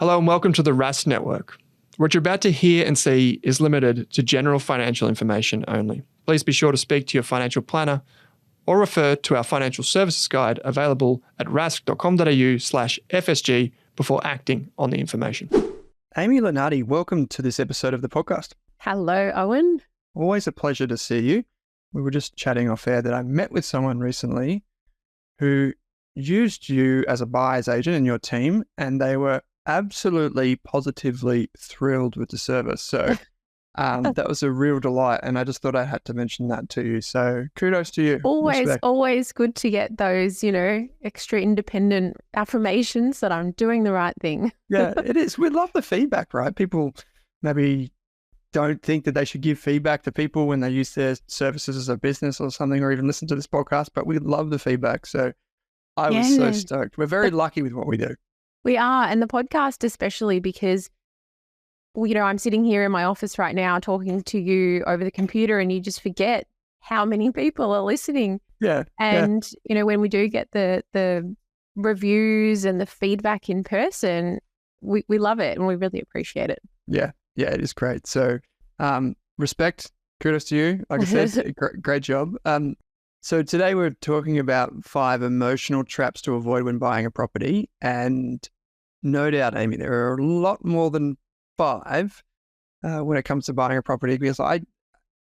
Hello and welcome to the Rask Network. What you're about to hear and see is limited to general financial information only. Please be sure to speak to your financial planner or refer to our financial services guide available at rask.com.au/FSG before acting on the information. Amy Lenardi, welcome to this episode of the podcast. Hello, Owen. Always a pleasure to see you. We were just chatting off air that I met with someone recently who used you as a buyer's agent in your team, and they were absolutely positively thrilled with the service. So that was a real delight, and I just thought I had to mention that to you. So kudos to you. Always good to get those, extra independent affirmations that I'm doing the right thing. Yeah, it is. We love the feedback, right? People maybe don't think that they should give feedback to people when they use their services as a business or something, or even listen to this podcast, but we love the feedback. So I was so stoked. We're very lucky with what we do. We are, and the podcast especially, because I'm sitting here in my office right now talking to you over the computer, and you just forget how many people are listening. Yeah. And when we do get the reviews and the feedback in person, we love it and we really appreciate it. Yeah, it is great. So respect, kudos to you. Like I said, great job. So today we're talking about 5 emotional traps to avoid when buying a property. And no doubt, Amy, there are a lot more than 5 when it comes to buying a property, because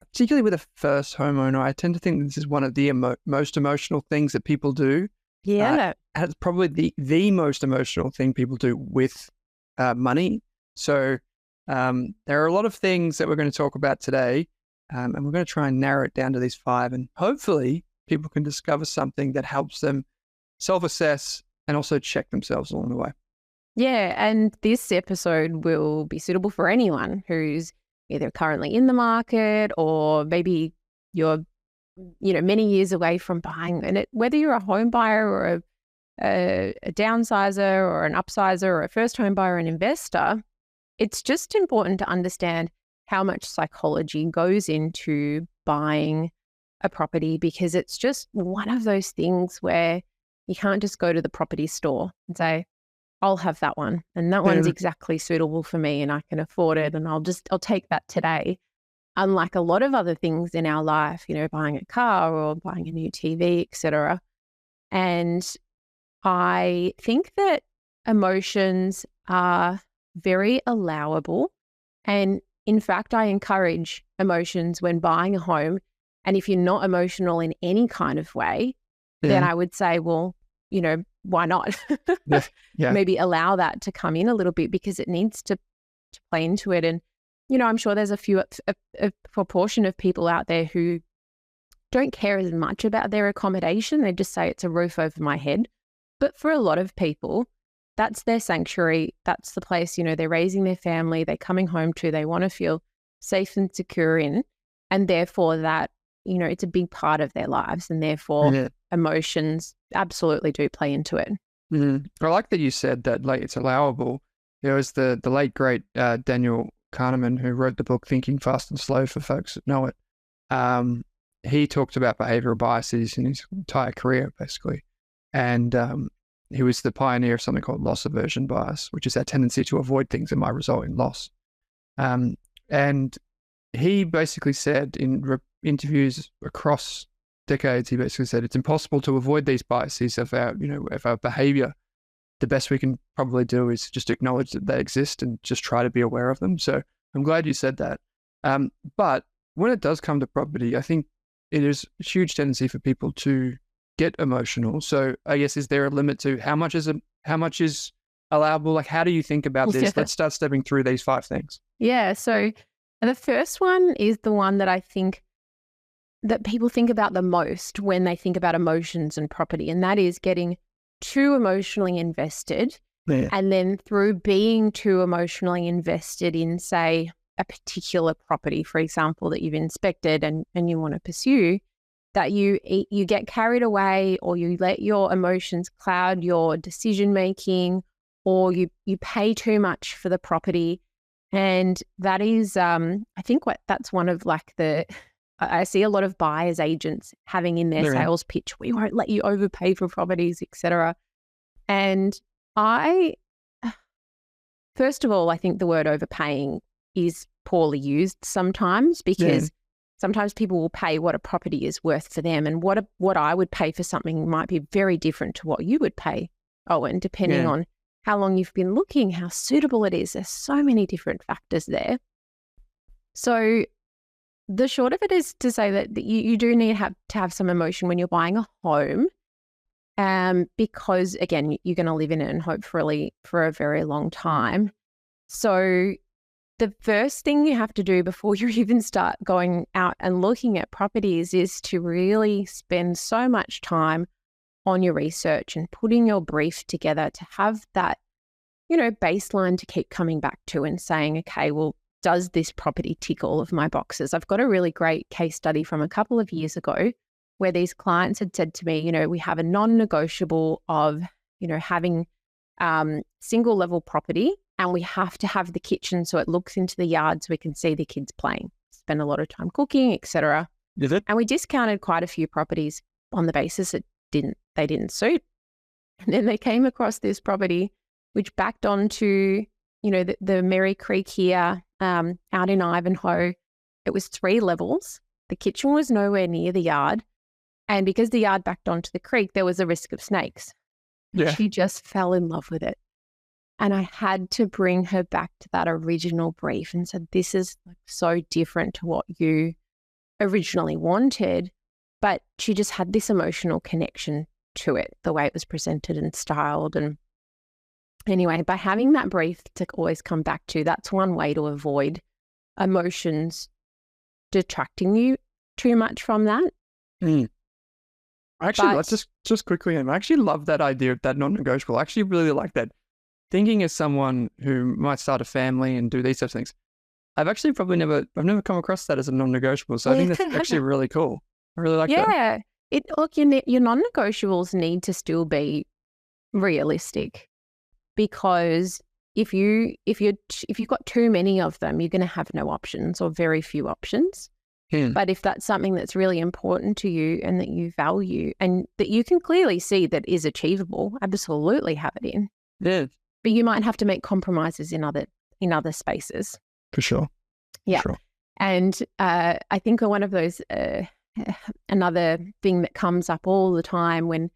particularly with a first homeowner, I tend to think this is one of the most emotional things that people do. Yeah. And it's probably the most emotional thing people do with money. So there are a lot of things that we're going to talk about today. And we're going to try and narrow it down to these 5. And hopefully people can discover something that helps them self-assess and also check themselves along the way. Yeah. And this episode will be suitable for anyone who's either currently in the market, or maybe you're, many years away from buying. And whether you're a home buyer or a downsizer or an upsizer or a first home buyer, an investor, it's just important to understand how much psychology goes into buying a property, because it's just one of those things where you can't just go to the property store and say, I'll have that one, and that one's exactly suitable for me and I can afford it, and I'll take that today. Unlike a lot of other things in our life, buying a car or buying a new TV, etc. And I think that emotions are very allowable, and in fact, I encourage emotions when buying a home. And if you're not emotional in any kind of way, then I would say, well, why not? Yeah. Maybe allow that to come in a little bit, because it needs to play into it. And, I'm sure there's a proportion of people out there who don't care as much about their accommodation. They just say it's a roof over my head. But for a lot of people, that's their sanctuary. That's the place, they're raising their family, they're coming home to, they want to feel safe and secure in. And therefore that, it's a big part of their lives. And therefore emotions absolutely do play into it. I like that you said that, like, it's allowable. There was the late, great Daniel Kahneman, who wrote the book Thinking Fast and Slow, for folks that know it. He talked about behavioral biases in his entire career, basically. And he was the pioneer of something called loss aversion bias, which is our tendency to avoid things that might result in loss. And he basically said in interviews across decades, he basically said it's impossible to avoid these biases of our behavior. The best we can probably do is just acknowledge that they exist and just try to be aware of them. So I'm glad you said that. But when it does come to property, I think it is a huge tendency for people to get emotional. So I guess, is there a limit to how much is allowable? Like, how do you think about this? Let's start stepping through these 5 things. Yeah. So the first one is the one that I think that people think about the most when they think about emotions and property, and that is getting too emotionally invested. Yeah. And then through being too emotionally invested in, say, a particular property, for example, that you've inspected and you want to pursue, that you get carried away, or you let your emotions cloud your decision making, or you pay too much for the property. And that is, I think that's one of I see a lot of buyers agents having in their sales pitch, we won't let you overpay for properties, etc. And I first of all, I think the word overpaying is poorly used sometimes, because sometimes people will pay what a property is worth for them, and what I would pay for something might be very different to what you would pay, Owen, depending on how long you've been looking, how suitable it is. There's so many different factors there. So the short of it is to say that you do need to have some emotion when you're buying a home, because, again, you're going to live in it and hopefully for a very long time. So the first thing you have to do before you even start going out and looking at properties is to really spend so much time on your research and putting your brief together to have that, baseline to keep coming back to and saying, okay, well, does this property tick all of my boxes? I've got a really great case study from a couple of years ago where these clients had said to me, we have a non-negotiable of, having single level property, and we have to have the kitchen so it looks into the yard so we can see the kids playing, spend a lot of time cooking, etc. And we discounted quite a few properties on the basis they didn't suit. And then they came across this property which backed onto, the Merry Creek here, out in Ivanhoe. It was 3 levels. The kitchen was nowhere near the yard. And because the yard backed onto the creek, there was a risk of snakes. Yeah. She just fell in love with it. And I had to bring her back to that original brief and said, this is so different to what you originally wanted. But she just had this emotional connection to it, the way it was presented and styled. And anyway, by having that brief to always come back to, that's one way to avoid emotions detracting you too much from that. Actually, let's just quickly, I actually love that idea of that non-negotiable. I actually really like that. Thinking as someone who might start a family and do these types of things, I've actually I've never come across that as a non-negotiable. So I think that's actually really cool. I really like that. Yeah, your non-negotiables need to still be realistic, because if you've got too many of them, you're going to have no options or very few options. But if that's something that's really important to you and that you value and that you can clearly see that is achievable, absolutely have it in. Yeah. But you might have to make compromises in other spaces. For sure. Yeah. For sure. And I think one of those, another thing that comes up all the time when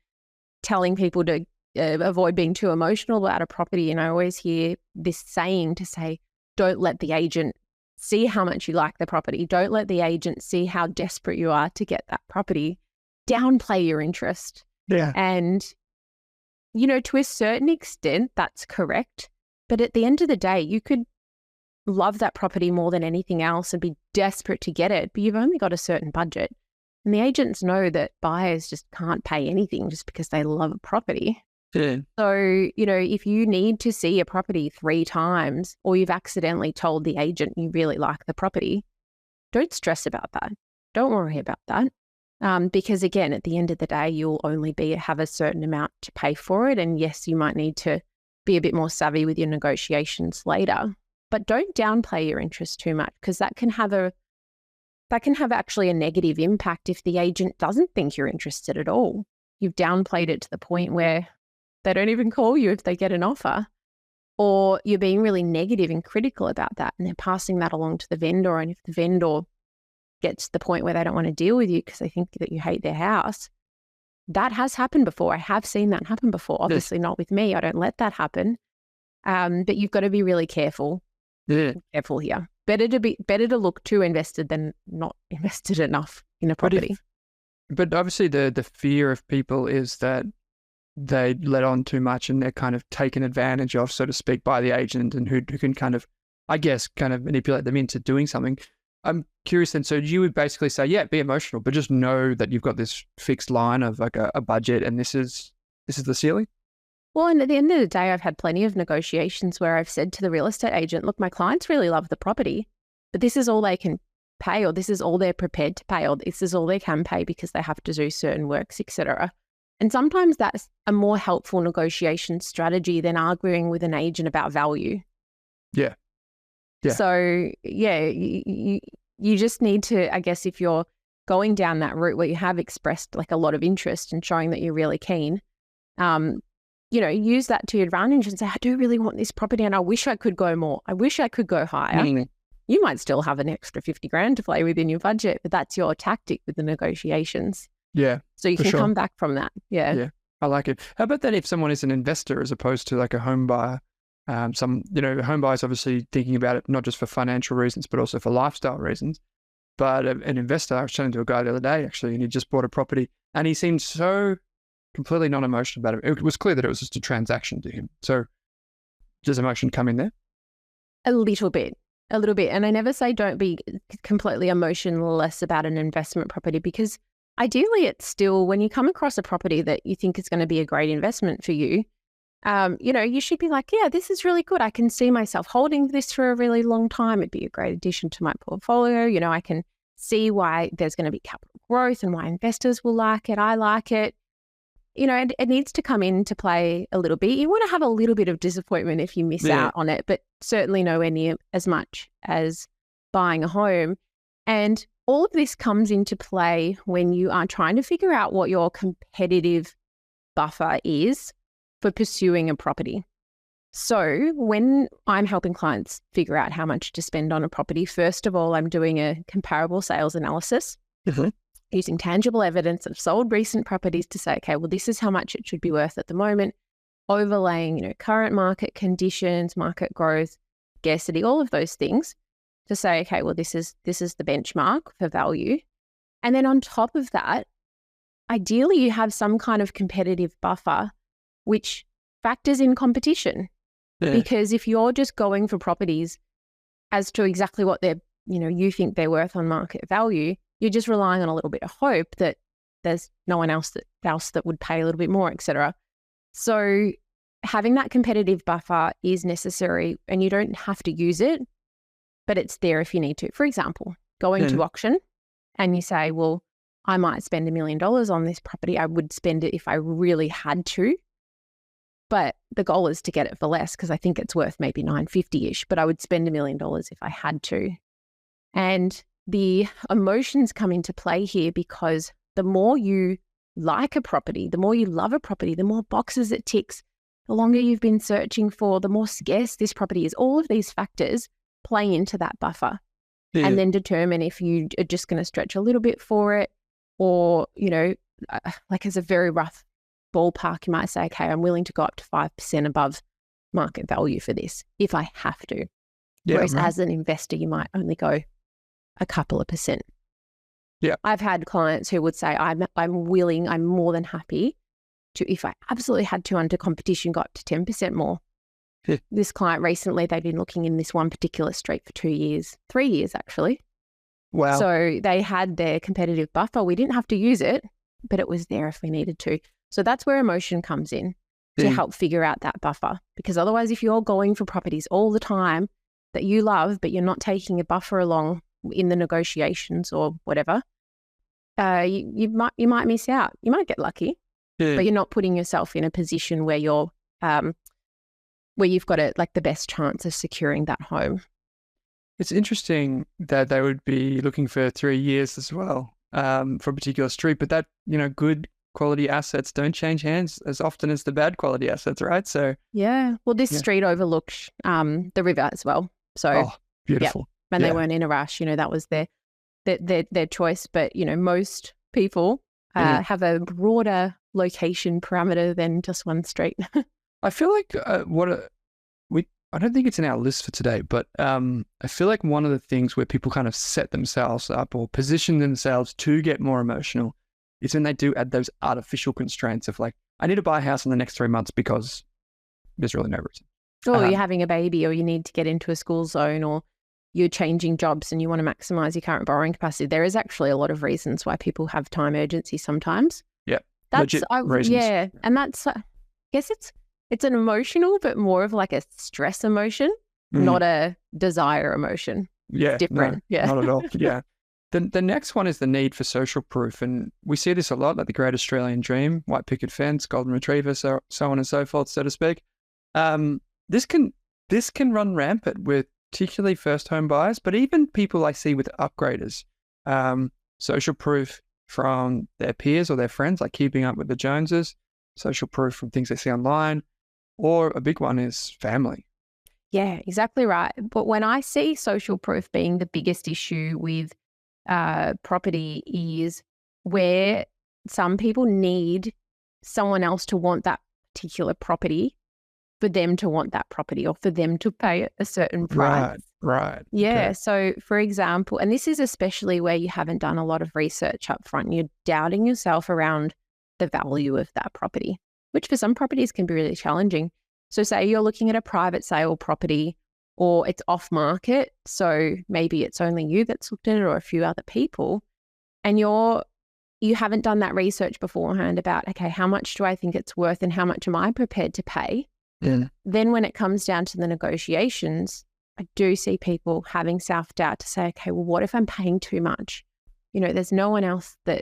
telling people to avoid being too emotional about a property, and I always hear this saying to say, don't let the agent see how much you like the property. Don't let the agent see how desperate you are to get that property. Downplay your interest. Yeah. And, to a certain extent, that's correct. But at the end of the day, you could love that property more than anything else and be desperate to get it, but you've only got a certain budget. And the agents know that buyers just can't pay anything just because they love a property. Yeah. So, if you need to see a property 3 times or you've accidentally told the agent you really like the property, don't stress about that. Don't worry about that. Because again, at the end of the day, you'll only have a certain amount to pay for it. And yes, you might need to be a bit more savvy with your negotiations later, but don't downplay your interest too much, because that can have actually a negative impact if the agent doesn't think you're interested at all. You've downplayed it to the point where they don't even call you if they get an offer, or you're being really negative and critical about that and they're passing that along to the vendor. And if the vendor gets to the point where they don't want to deal with you because they think that you hate their house, that has happened before. I have seen that happen before. Obviously not with me. I don't let that happen. But you've got to be really careful. Yeah. Careful here. Better to look too invested than not invested enough in a property. But obviously the fear of people is that they let on too much and they're kind of taken advantage of, so to speak, by the agent, and who can kind of manipulate them into doing something. I'm curious then, so you would basically say, yeah, be emotional, but just know that you've got this fixed line of like a budget and this is the ceiling? Well, and at the end of the day, I've had plenty of negotiations where I've said to the real estate agent, look, my clients really love the property, but this is all they can pay, or this is all they're prepared to pay, or this is all they can pay because they have to do certain works, etc. And sometimes that's a more helpful negotiation strategy than arguing with an agent about value. Yeah. So, yeah, you just need to, I guess, if you're going down that route where you have expressed like a lot of interest and showing that you're really keen, use that to your advantage and say, I do really want this property and I wish I could go more. I wish I could go higher. You might still have an extra 50 grand to play within your budget, but that's your tactic with the negotiations. Yeah. So you can come back from that. Yeah. Yeah. I like it. How about that if someone is an investor as opposed to like a home buyer? Home buyers obviously thinking about it not just for financial reasons, but also for lifestyle reasons. But an investor, I was chatting to a guy the other day actually, and he just bought a property and he seemed so completely non-emotional about it. It was clear that it was just a transaction to him. So does emotion come in there? A little bit. And I never say don't be completely emotionless about an investment property, because ideally it's still, when you come across a property that you think is going to be a great investment for you, you should be like, yeah, this is really good. I can see myself holding this for a really long time. It'd be a great addition to my portfolio. I can see why there's going to be capital growth and why investors will like it. I like it. It needs to come into play a little bit. You want to have a little bit of disappointment if you miss out on it, but certainly nowhere near as much as buying a home. And all of this comes into play when you are trying to figure out what your competitive buffer is for pursuing a property. So when I'm helping clients figure out how much to spend on a property, first of all, I'm doing a comparable sales analysis. Using tangible evidence of sold recent properties to say, okay, well, this is how much it should be worth at the moment, overlaying, current market conditions, market growth, scarcity, all of those things to say, okay, well, this is the benchmark for value. And then on top of that, ideally you have some kind of competitive buffer which factors in competition. Because if you're just going for properties as to exactly what they're, you think they're worth on market value, you're just relying on a little bit of hope that there's no one else that would pay a little bit more, etc. So having that competitive buffer is necessary, and you don't have to use it, but it's there if you need to. For example, going to auction and you say, well, I might spend $1 million on this property. I would spend it if I really had to. But the goal is to get it for less because I think it's worth maybe $950-ish, but I would spend $1 million if I had to. And the emotions come into play here because the more you like a property, the more you love a property, the more boxes it ticks, the longer you've been searching for, the more scarce this property is. All of these factors play into that buffer and then determine if you are just going to stretch a little bit for it or, like as a very rough ballpark, you might say, okay, I'm willing to go up to 5% above market value for this if I have to. Whereas as an investor, you might only go a couple of percent. I've had clients who would say, I'm more than happy to, if I absolutely had to under competition, go up to 10% more. This client recently, they've been looking in this one particular street for 2 years, 3 years actually. Wow. So they had their competitive buffer. We didn't have to use it, but it was there if we needed to. So that's where emotion comes in to help figure out that buffer. Because otherwise, if you're going for properties all the time that you love, but you're not taking a buffer along in the negotiations or whatever, you might miss out. You might get lucky, but you're not putting yourself in a position where you're where you've got the best chance of securing that home. It's interesting that they would be looking for 3 years as well for a particular street, but that good quality assets don't change hands as often as the bad quality assets, right? So well, this street overlooked the river as well. So beautiful. And they weren't in a rush. That was their choice. But most people have a broader location parameter than just one street. I feel like I don't think it's in our list for today, but I feel like one of the things where people kind of set themselves up or position themselves to get more emotional is when they do add those artificial constraints of like, I need to buy a house in the next 3 months because there's really no reason. Or you're having a baby, or you need to get into a school zone, or you're changing jobs and you want to maximize your current borrowing capacity. There is actually a lot of reasons why people have time urgency sometimes. Yeah. That's reasons. Yeah. And that's, I guess it's an emotional, but more of like a stress emotion, not a desire emotion. Yeah. It's different. Not at all. Yeah. The next one is the need for social proof. And we see this a lot, like the Great Australian Dream, white picket fence, golden retriever, so on and so forth, so to speak. This can run rampant with particularly first home buyers, but even people I see with upgraders. Social proof from their peers or their friends, like keeping up with the Joneses. social proof from things they see online, or a big one is family. Yeah, exactly right. But when I see social proof being the biggest issue with property is where some people need someone else to want that particular property for them to want that property or for them to pay a certain price. Right. Yeah. Okay. So, for example, and this is especially where you haven't done a lot of research up front, you're doubting yourself around the value of that property, which for some properties can be really challenging. So say you're looking at a private sale property or it's off market. So maybe it's only you that's looked at it or a few other people, and you haven't done that research beforehand about, okay, how much do I think it's worth and how much am I prepared to pay? Yeah. Then when it comes down to the negotiations, I do see people having self-doubt to say, okay, well, what if I'm paying too much? There's no one else that's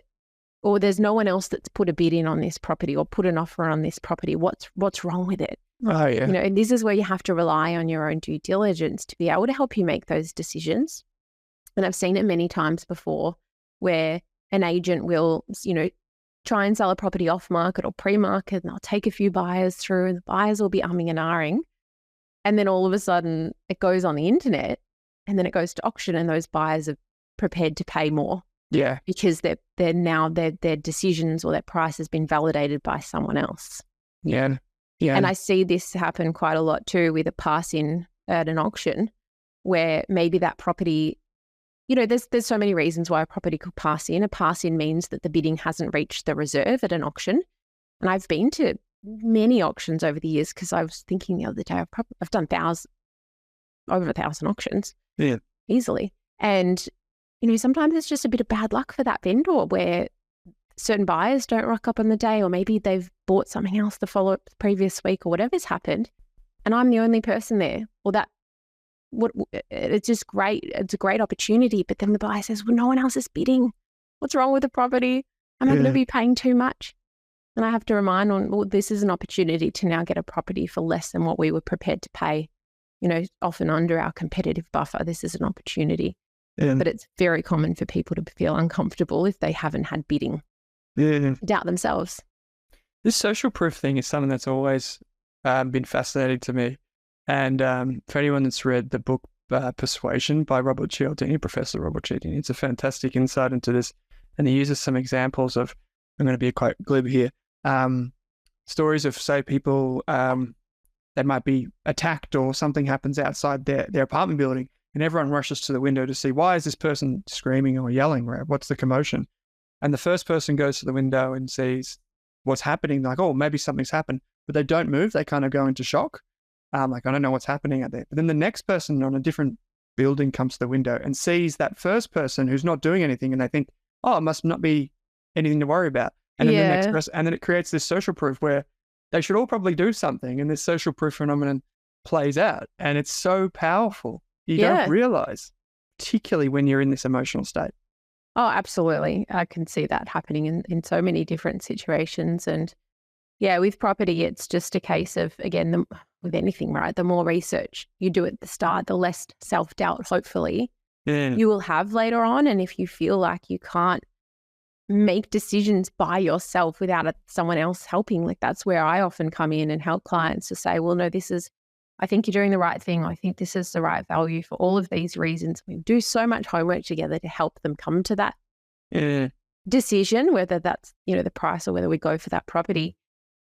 put a bid in on this property or put an offer on this property. What's wrong with it? Oh, yeah. And this is where you have to rely on your own due diligence to be able to help you make those decisions. And I've seen it many times before where an agent will, try and sell a property off market or pre-market, and they'll take a few buyers through, and the buyers will be umming and ahhing. And then all of a sudden it goes on the internet and then it goes to auction, and those buyers are prepared to pay more. Yeah. Because their decisions or their price has been validated by someone else. Yeah. And I see this happen quite a lot too with a pass-in at an auction where maybe that property, there's so many reasons why a property could pass in. A pass-in means that the bidding hasn't reached the reserve at an auction. And I've been to many auctions over the years because I was thinking the other day, I've done over 1,000 auctions easily. And, sometimes it's just a bit of bad luck for that vendor where certain buyers don't rock up on the day, or maybe they've bought something else the previous week or whatever's happened, and I'm the only person there. Or it's just great. It's a great opportunity. But then the buyer says, well, no one else is bidding. What's wrong with the property? Am I going to be paying too much? And I have to remind well, this is an opportunity to now get a property for less than what we were prepared to pay, often under our competitive buffer. This is an opportunity. But it's very common for people to feel uncomfortable if they haven't had bidding. Doubt themselves. This social proof thing is something that's always been fascinating to me. And for anyone that's read the book Persuasion by Professor Robert Cialdini, it's a fantastic insight into this. And he uses some examples of, I'm going to be quite glib here, stories of, say, people that might be attacked or something happens outside their apartment building, and everyone rushes to the window to see, why is this person screaming or yelling? Right? What's the commotion? And the first person goes to the window and sees what's happening. They're like, oh, maybe something's happened. But they don't move. They kind of go into shock. Like, I don't know what's happening out there. But then the next person on a different building comes to the window and sees that first person who's not doing anything. And they think, oh, it must not be anything to worry about. And then the next person, and then it creates this social proof where they should all probably do something. And this social proof phenomenon plays out. And it's so powerful. You don't realize, particularly when you're in this emotional state. Oh, absolutely. I can see that happening in so many different situations. And with property, it's just a case of, again, with anything, right? The more research you do at the start, the less self-doubt, hopefully, you will have later on. And if you feel like you can't make decisions by yourself without someone else helping, like that's where I often come in and help clients to say, well, no, I think you're doing the right thing. I think this is the right value for all of these reasons. We do so much homework together to help them come to that decision, whether that's, the price or whether we go for that property.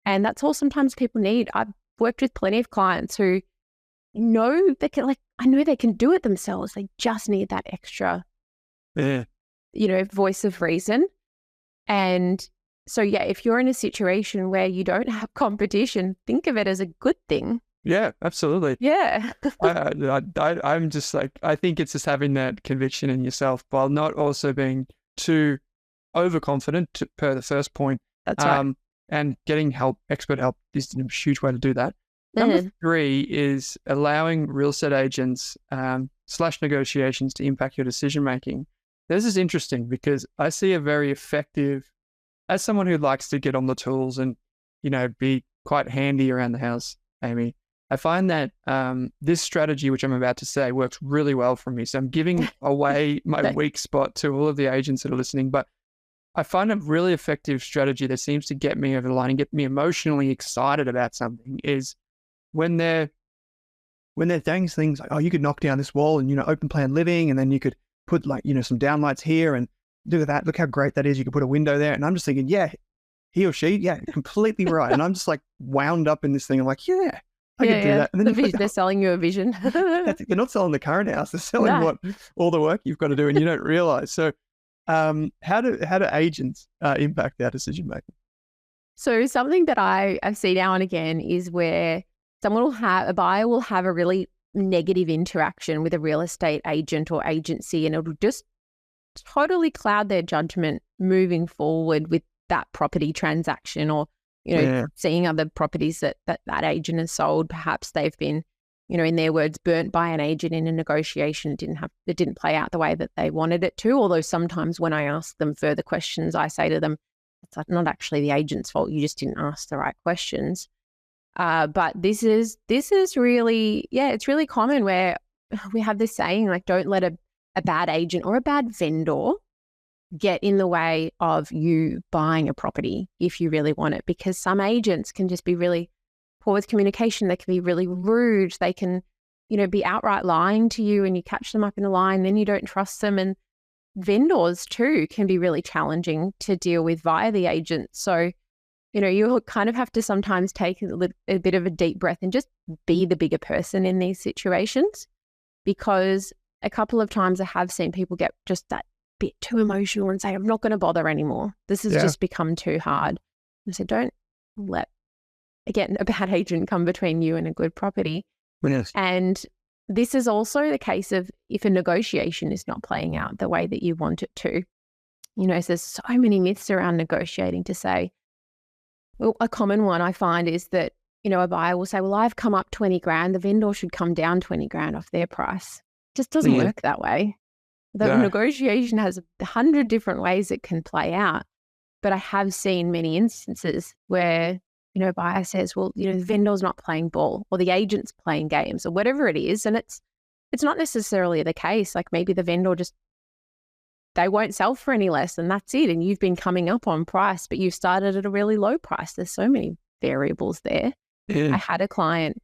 And that's all sometimes people need. I've worked with plenty of clients who know they can, I know they can do it themselves. They just need that extra, voice of reason. And so, if you're in a situation where you don't have competition, think of it as a good thing. Yeah, absolutely. Yeah. I'm just like, I think it's just having that conviction in yourself while not also being too overconfident per the first point. That's right. And getting help, expert help is a huge way to do that. Number 3 is allowing real estate agents / negotiations to impact your decision-making. This is interesting because I see a very effective, as someone who likes to get on the tools and, be quite handy around the house, Amy, I find that this strategy, which I'm about to say, works really well for me. So I'm giving away my weak spot to all of the agents that are listening, but I find a really effective strategy that seems to get me over the line and get me emotionally excited about something is when they're saying things like, oh, you could knock down this wall and, open plan living, and then you could put some downlights here and do that. Look how great that is. You could put a window there. And I'm just thinking, yeah, he or she, yeah, completely right. And I'm just like wound up in this thing. I'm like, yeah, I could do that. And then they're selling you a vision. They're not selling the current house. They're selling all the work you've got to do and you don't realize. So how do agents impact our decision making? So something that I see now and again is where a buyer will have a really negative interaction with a real estate agent or agency, and it'll just totally cloud their judgment moving forward with that property transaction, or seeing other properties that agent has sold. Perhaps they've been, in their words, burnt by an agent in a negotiation. It didn't play out the way that they wanted it to. Although sometimes when I ask them further questions, I say to them, it's not actually the agent's fault. You just didn't ask the right questions. But this is really, it's really common where we have this saying, like, don't let a bad agent or a bad vendor get in the way of you buying a property if you really want it, because some agents can just be really poor with communication. They can be really rude. They can, be outright lying to you, and you catch them up in a lie and then you don't trust them. And vendors too can be really challenging to deal with via the agent. So, you kind of have to sometimes take a bit of a deep breath and just be the bigger person in these situations, because a couple of times I have seen people get just that bit too emotional and say, I'm not going to bother anymore. This has just become too hard. And so don't let, again, a bad agent come between you and a good property. Yes. And this is also the case of if a negotiation is not playing out the way that you want it to. So there's so many myths around negotiating to say, well, a common one I find is that, a buyer will say, well, I've come up 20 grand. The vendor should come down 20 grand off their price. It just doesn't work that way. The negotiation has 100 different ways it can play out. But I have seen many instances where, a buyer says, well, the vendor's not playing ball, or the agent's playing games, or whatever it is. And it's not necessarily the case. Like, maybe the vendor they won't sell for any less, and that's it. And you've been coming up on price, but you've started at a really low price. There's so many variables there. Yeah. I had a client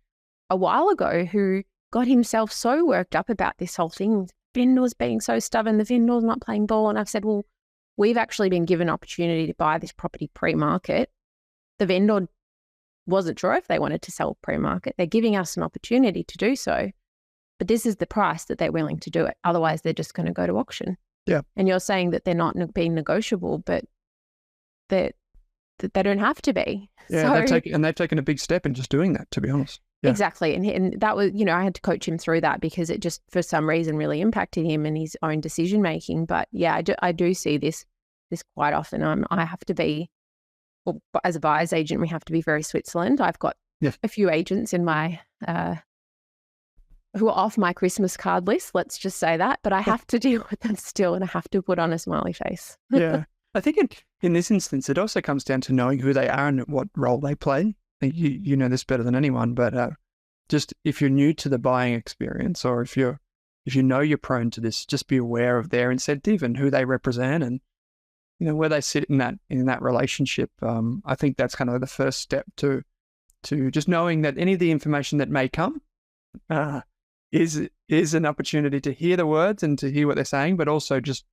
a while ago who got himself so worked up about this whole thing. Vendor's being so stubborn, the vendor's not playing ball. And I've said, well, we've actually been given an opportunity to buy this property pre-market. The vendor wasn't sure if they wanted to sell pre-market. They're giving us an opportunity to do so, but this is the price that they're willing to do it. Otherwise, they're just going to go to auction. Yeah. And you're saying that they're not being negotiable, but they don't have to be. Yeah, they've taken a big step in just doing that, to be honest. Yeah. Exactly. And that was, I had to coach him through that because it just, for some reason, really impacted him and his own decision making. But yeah, I do see this quite often. I have to be, well, as a buyer's agent, we have to be very Switzerland. I've got a few agents in my who are off my Christmas card list, let's just say that, but I have to deal with them still, and I have to put on a smiley face. Yeah. I think in this instance, it also comes down to knowing who they are and what role they play. You know this better than anyone, but just if you're new to the buying experience, or if you know you're prone to this, just be aware of their incentive and who they represent, and where they sit in that relationship. I think that's kind of the first step to just knowing that any of the information that may come is an opportunity to hear the words and to hear what they're saying, but also just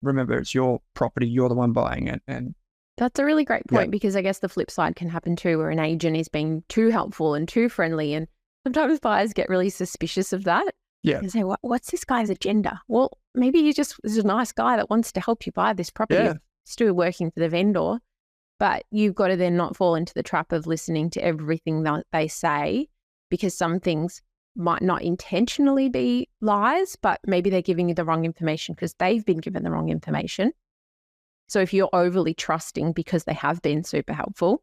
remember it's your property, you're the one buying it. And that's a really great point, because I guess the flip side can happen too, where an agent is being too helpful and too friendly, and sometimes buyers get really suspicious of that. Yeah. And say, what's this guy's agenda? Well, maybe he's a nice guy that wants to help you buy this property. Yeah. Still working for the vendor, but you've got to then not fall into the trap of listening to everything that they say, because some things might not intentionally be lies, but maybe they're giving you the wrong information because they've been given the wrong information. So if you're overly trusting because they have been super helpful,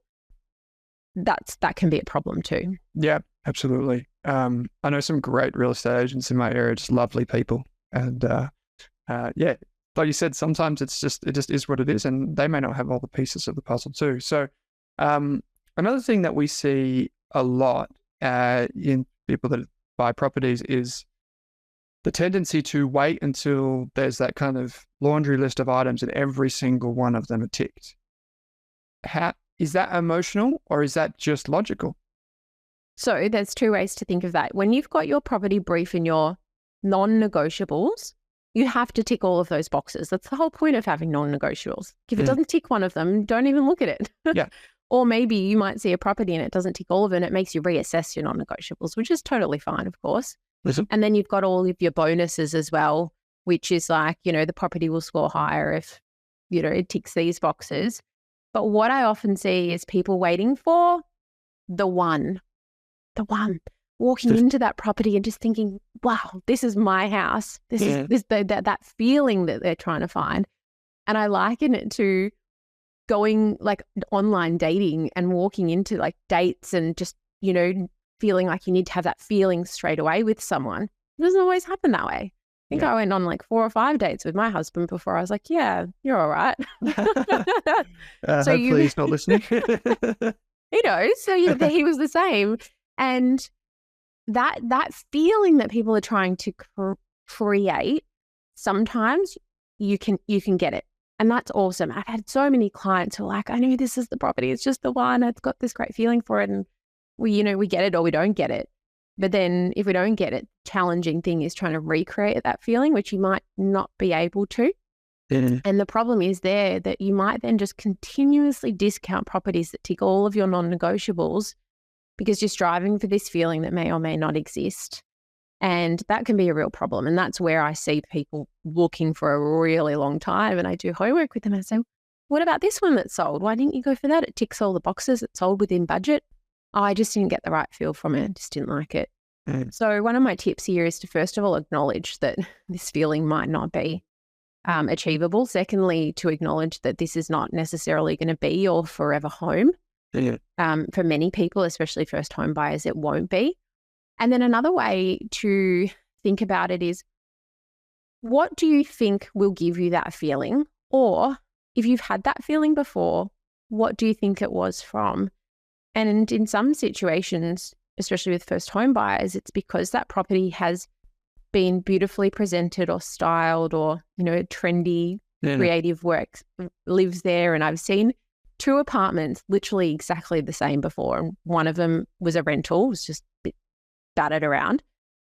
that can be a problem too. Yeah, absolutely. I know some great real estate agents in my area, just lovely people. And like you said, sometimes it just is what it is, and they may not have all the pieces of the puzzle too. So another thing that we see a lot in people that buy properties is the tendency to wait until there's that kind of laundry list of items and every single one of them are ticked. How is that emotional or is that just logical? So there's two ways to think of that. When you've got your property brief and your non-negotiables, you have to tick all of those boxes. That's the whole point of having non-negotiables. If it doesn't tick one of them, don't even look at it. Yeah. Or maybe you might see a property and it doesn't tick all of it and it makes you reassess your non-negotiables, which is totally fine, of course. Listen. And then you've got all of your bonuses as well, which is like, the property will score higher if, it ticks these boxes. But what I often see is people waiting for the one, walking into that property and just thinking, wow, this is my house. This is that feeling that they're trying to find. And I liken it to going like online dating and walking into like dates and just, feeling like you need to have that feeling straight away with someone. It doesn't always happen that way. I think I went on like 4 or 5 dates with my husband before I was like, yeah, you're all right. Hopefully he's not listening. He knows. So he was the same. And that feeling that people are trying to create, sometimes you can get it. And that's awesome. I've had so many clients who are like, I know this is the property. It's just the one. It's got this great feeling for it. And we get it or we don't get it. But then if we don't get it, challenging thing is trying to recreate that feeling, which you might not be able to. And the problem is there that you might then just continuously discount properties that tick all of your non-negotiables because you're striving for this feeling that may or may not exist. And that can be a real problem. And that's where I see people looking for a really long time. And I do homework with them and I say, what about this one that's sold? Why didn't you go for that? It ticks all the boxes. It's sold within budget. Oh, I just didn't get the right feel from it. I just didn't like it. So one of my tips here is to first of all acknowledge that this feeling might not be achievable. Secondly, to acknowledge that this is not necessarily going to be your forever home. For many people, especially first home buyers, it won't be. And then another way to think about it is, what do you think will give you that feeling? Or if you've had that feeling before, what do you think it was from? And in some situations, especially with first home buyers, it's because that property has been beautifully presented or styled or, trendy, creative work lives there. And I've seen 2 apartments literally exactly the same before. And one of them was a rental, was just a bit battered around.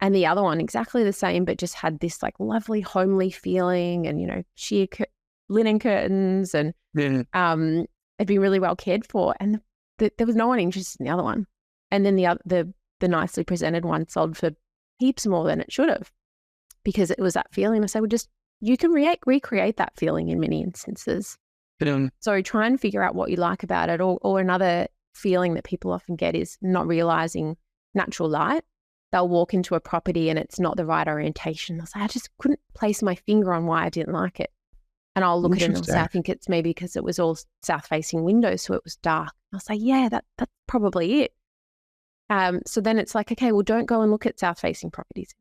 And the other one exactly the same, but just had this like lovely homely feeling and, sheer linen curtains and it'd been really well cared for. And there was no one interested in the other one. And then the nicely presented one sold for heaps more than it should have because it was that feeling. I say, well, you can recreate that feeling in many instances. So try and figure out what you like about it. Or another feeling that people often get is not realizing natural light. They'll walk into a property and it's not the right orientation. They'll say, I just couldn't place my finger on why I didn't like it. And I'll look at it and I'll say, I think it's maybe because it was all south-facing windows, so it was dark. I'll say, yeah, that's probably it. So then it's like, okay, well, don't go and look at south-facing properties.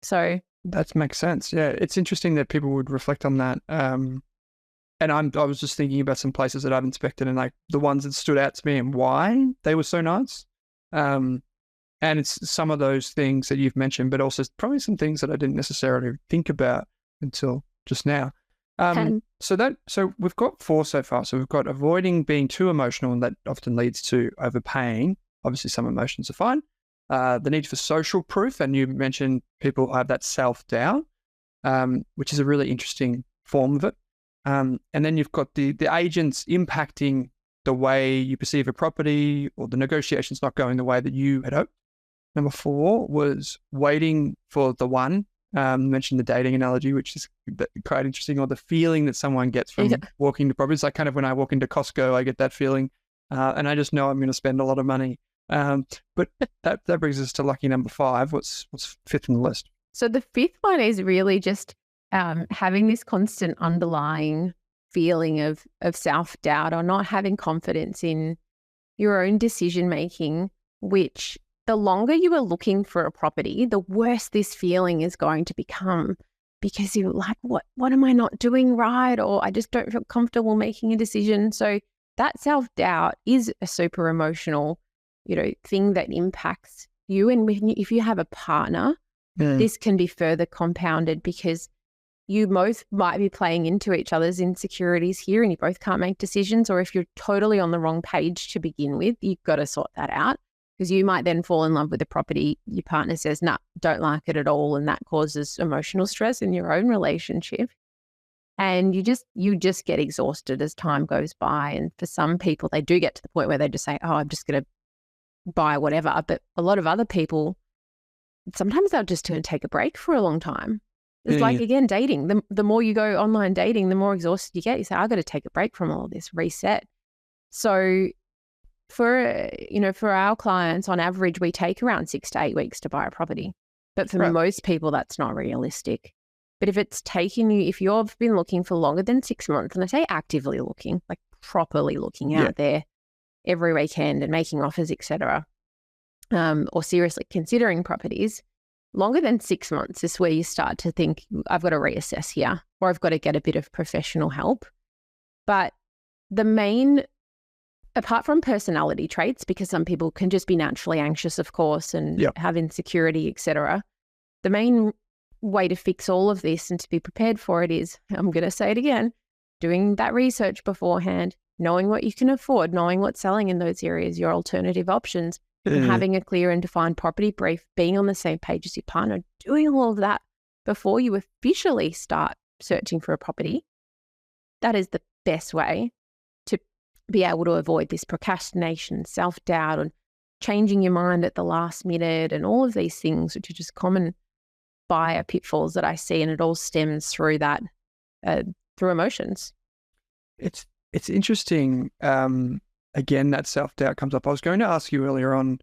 So that makes sense. Yeah, it's interesting that people would reflect on that. And I was just thinking about some places that I've inspected and like the ones that stood out to me and why they were so nice. And it's some of those things that you've mentioned, but also probably some things that I didn't necessarily think about until just now. So we've got 4 so far. So we've got avoiding being too emotional, and that often leads to overpaying. Obviously, some emotions are fine. The need for social proof, and you mentioned people have that self-doubt, which is a really interesting form of it. And then you've got the agents impacting the way you perceive a property, or the negotiations not going the way that you had hoped. Number 4 was waiting for the one. Mentioned the dating analogy, which is quite interesting, or the feeling that someone gets from walking to properties. Like kind of when I walk into Costco, I get that feeling, and I just know I'm going to spend a lot of money. But that brings us to lucky number 5. What's 5th on the list? So the 5th one is really just having this constant underlying feeling of self-doubt or not having confidence in your own decision-making, which the longer you are looking for a property, the worse this feeling is going to become, because you're like, what am I not doing right? Or I just don't feel comfortable making a decision. So that self-doubt is a super emotional, thing that impacts you. And if you have a partner this can be further compounded because you both might be playing into each other's insecurities here and you both can't make decisions. Or if you're totally on the wrong page to begin with, you've got to sort that out, because you might then fall in love with the property. Your partner says, nah, don't like it at all. And that causes emotional stress in your own relationship. And you just get exhausted as time goes by. And for some people, they do get to the point where they just say, oh, I'm just going to buy whatever. But a lot of other people, sometimes they'll just take a break for a long time. It's like, again, dating. The more you go online dating, the more exhausted you get. You say, I've got to take a break from all this, reset. So for our clients, on average, we take around 6 to 8 weeks to buy a property. But for most people, that's not realistic. But if it's taking you, if you've been looking for longer than 6 months, and I say actively looking, like properly looking out there every weekend and making offers, etc., or seriously considering properties, longer than 6 months is where you start to think, I've got to reassess here, or I've got to get a bit of professional help. But the main, apart from personality traits, because some people can just be naturally anxious, of course, and have insecurity, etc., the main way to fix all of this and to be prepared for it is, I'm going to say it again, doing that research beforehand, knowing what you can afford, knowing what's selling in those areas, your alternative options, and having a clear and defined property brief, being on the same page as your partner, doing all of that before you officially start searching for a property. That is the best way to be able to avoid this procrastination, self-doubt, and changing your mind at the last minute, and all of these things, which are just common buyer pitfalls that I see, and it all stems through that, through emotions. It's interesting. Again, that self-doubt comes up. I was going to ask you earlier on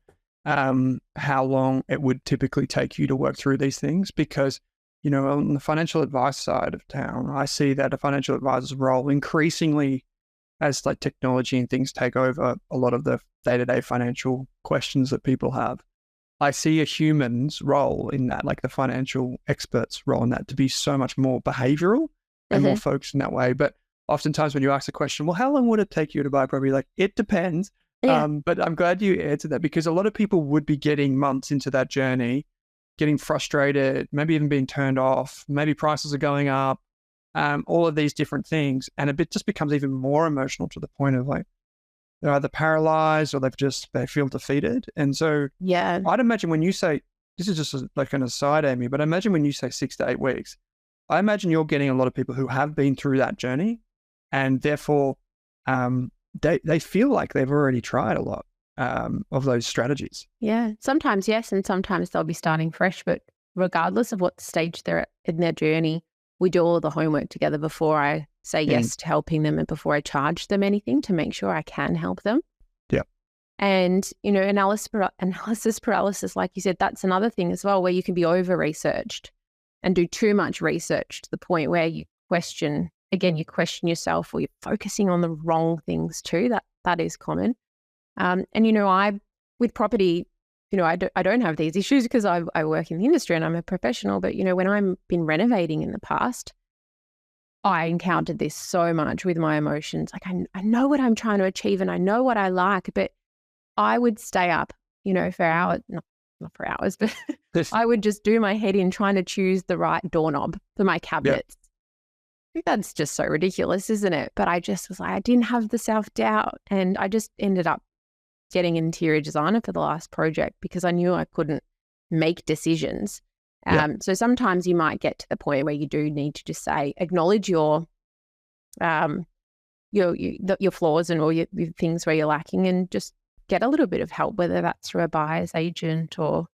how long it would typically take you to work through these things, because, on the financial advice side of town, I see that a financial advisor's role increasingly, as like technology and things take over a lot of the day-to-day financial questions that people have, I see a human's role in that, like the financial expert's role in that, to be so much more behavioral and more focused in that way. But oftentimes when you ask the question, well, how long would it take you to buy a property? Like, it depends. Yeah. But I'm glad you answered that, because a lot of people would be getting months into that journey, getting frustrated, maybe even being turned off, maybe prices are going up, all of these different things. And it just becomes even more emotional, to the point of like, they're either paralyzed or they feel defeated. And so I'd imagine when you say, this is just like an aside, Amy, but I imagine when you say 6 to 8 weeks, I imagine you're getting a lot of people who have been through that journey, and therefore they feel like they've already tried a lot of those strategies. Yeah, sometimes yes, and sometimes they'll be starting fresh. But regardless of what stage they're at in their journey, we do all of the homework together before I say yes to helping them, and before I charge them anything, to make sure I can help them. Yeah. And, analysis paralysis, like you said, that's another thing as well, where you can be over-researched and do too much research to the point where you question yourself, or you're focusing on the wrong things too. That is common. With property, I don't have these issues because I work in the industry and I'm a professional. But, when I've been renovating in the past, I encountered this so much with my emotions. Like, I know what I'm trying to achieve and I know what I like, but I would stay up, for hours, not for hours, but I would just do my head in trying to choose the right doorknob for my cabinets. I think that's just so ridiculous, isn't it? But I just was like, I didn't have the self-doubt, and I just ended up getting an interior designer for the last project because I knew I couldn't make decisions. So sometimes you might get to the point where you do need to just say, acknowledge your flaws and all your things where you're lacking, and just get a little bit of help, whether that's through a buyer's agent or,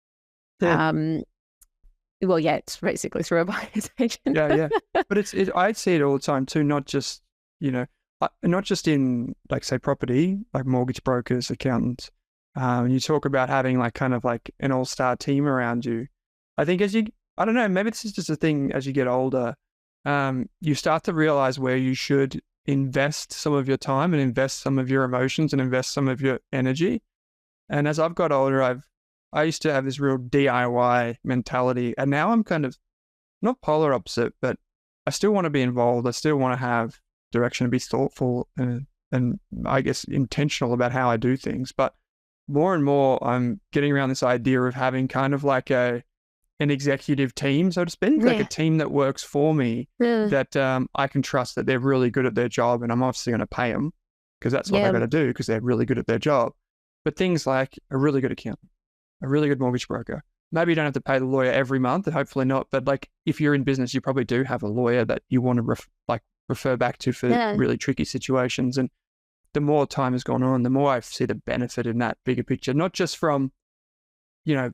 it's basically through a buyer's agent. But I see it all the time too, not just in, like, say, property, like mortgage brokers, accountants. You talk about having like kind of like an all-star team around you. I think I don't know, maybe this is just a thing as you get older, you start to realize where you should invest some of your time and invest some of your emotions and invest some of your energy. And as I've got older, I used to have this real DIY mentality, and now I'm kind of not polar opposite, but I still want to be involved. I still want to have direction and be thoughtful and I guess intentional about how I do things. But more and more, I'm getting around this idea of having kind of like a an executive team, so to speak, like a team that works for me that I can trust that they're really good at their job, and I'm obviously going to pay them because that's what they've got to do because they're really good at their job. But things like a really good accountant, a really good mortgage broker. Maybe you don't have to pay the lawyer every month, hopefully not. But like if you're in business, you probably do have a lawyer that you want to refer back to for really tricky situations. And the more time has gone on, the more I see the benefit in that bigger picture, not just from,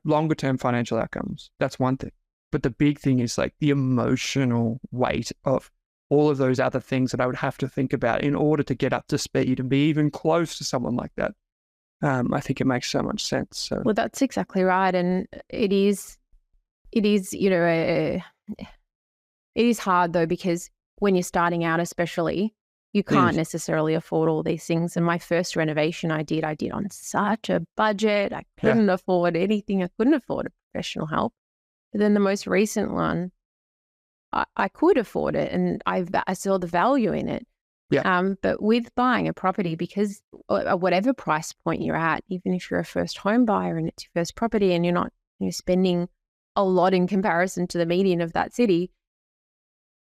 longer term financial outcomes. That's one thing. But the big thing is like the emotional weight of all of those other things that I would have to think about in order to get up to speed and be even close to someone like that. I think it makes so much sense. So. Well, that's exactly right. And it is, it is hard though, because when you're starting out, especially, you can't necessarily afford all these things. And my first renovation I did on such a budget. I couldn't afford anything. I couldn't afford a professional help. But then the most recent one, I could afford it, and I saw the value in it. Yeah. But with buying a property, because at whatever price point you're at, even if you're a first home buyer and it's your first property and you're spending a lot in comparison to the median of that city,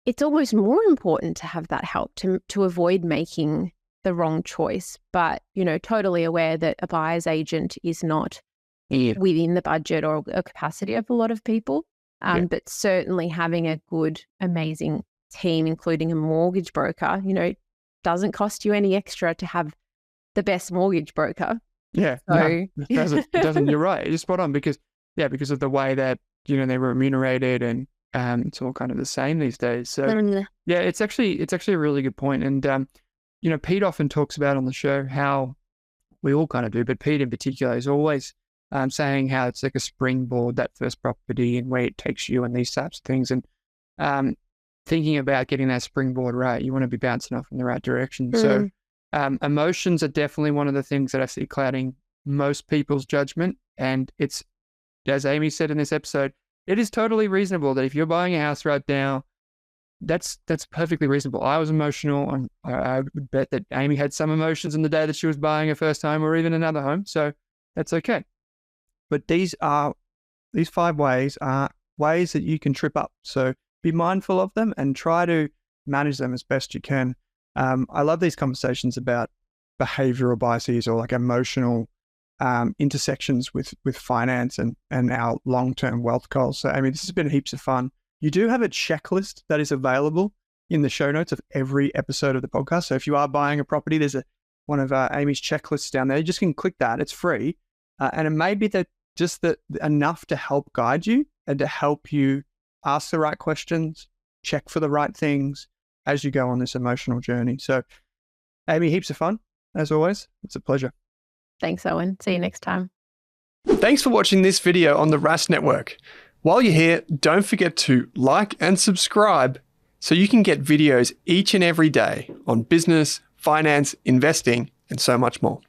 it's almost more important to have that help to avoid making the wrong choice. But, totally aware that a buyer's agent is not within the budget or a capacity of a lot of people. But certainly having a good, amazing team, including a mortgage broker, doesn't cost you any extra to have the best mortgage broker. Yeah, so... no, it doesn't. You're right. You're spot on because of the way that, they're remunerated and it's all kind of the same these days. So yeah, it's actually a really good point. And, Pete often talks about on the show how we all kind of do, but Pete in particular is always saying how it's like a springboard, that first property and where it takes you and these types of things. And thinking about getting that springboard right, you want to be bouncing off in the right direction. So emotions are definitely one of the things that I see clouding most people's judgment. And it's, as Amy said in this episode, it is totally reasonable that if you're buying a house right now, that's perfectly reasonable. I was emotional, and I would bet that Amy had some emotions in the day that she was buying her first home or even another home. So that's okay. But these 5 ways are ways that you can trip up. So be mindful of them and try to manage them as best you can. I love these conversations about behavioral biases or like emotional intersections with finance and our long-term wealth goals. So, this has been heaps of fun. You do have a checklist that is available in the show notes of every episode of the podcast. So if you are buying a property, there's one of Amy's checklists down there. You just can click that. It's free. And it may be that enough to help guide you and to help you ask the right questions, check for the right things as you go on this emotional journey. So, Amy, heaps of fun, as always. It's a pleasure. Thanks, Owen. See you next time. Thanks for watching this video on the Rask Network. While you're here, don't forget to like and subscribe so you can get videos each and every day on business, finance, investing, and so much more.